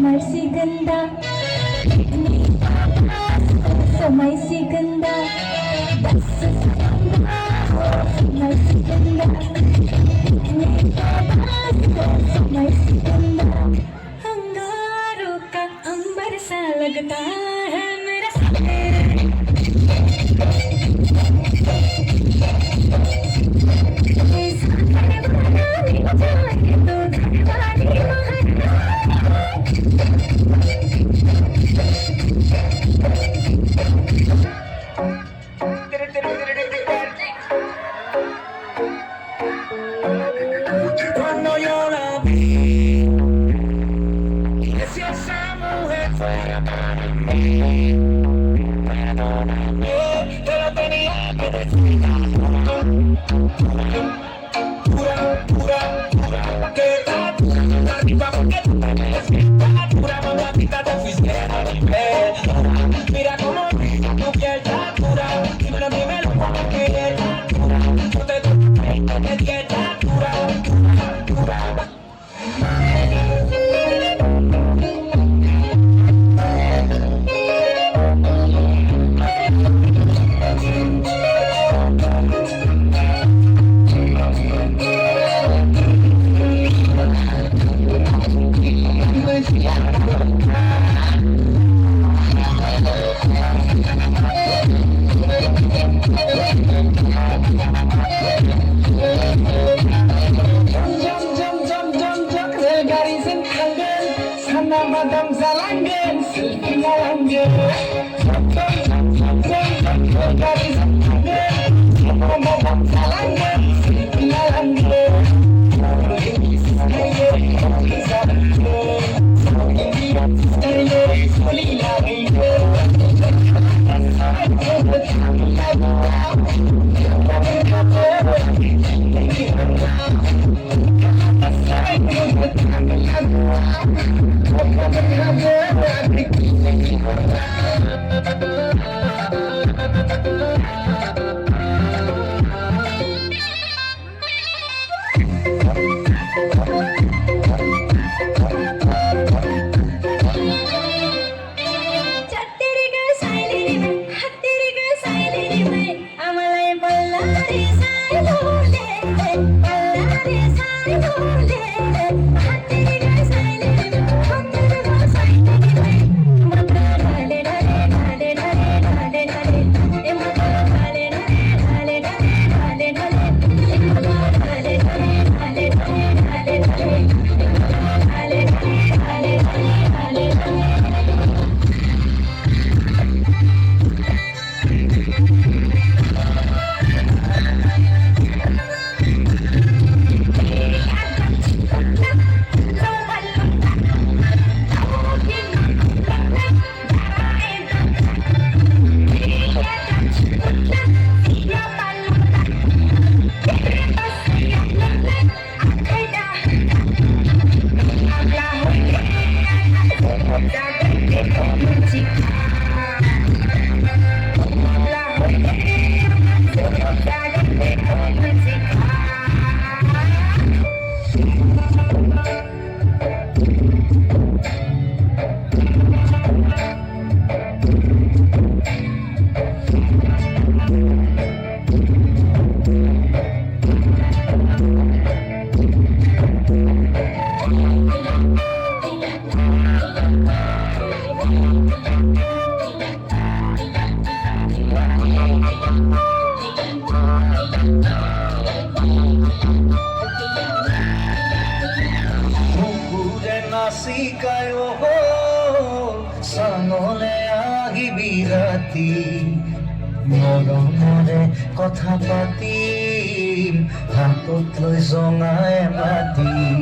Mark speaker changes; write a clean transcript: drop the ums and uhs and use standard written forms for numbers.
Speaker 1: Masih ganda, masih ganda, masih ganda, masih ganda. Angaru ka अंबर सा लगता है मेरा
Speaker 2: Cuando yo la vi, si esa mujer fuera para mí, te lo tenía que decir. Pura, pura, pura, que está arriba porque está pura, mamacita, te fuiste a nivel. Mira cómo tu piel está pura, dímelo, dímelo, que está pura, no te toques, que está pura, pura, pura. Madam Zalangen, Silky Malangen, Garis Madam Zalangen, Silky Malangen, মৰমৰে কথা পাতিম হাতত লৈ জঙাই মাতিম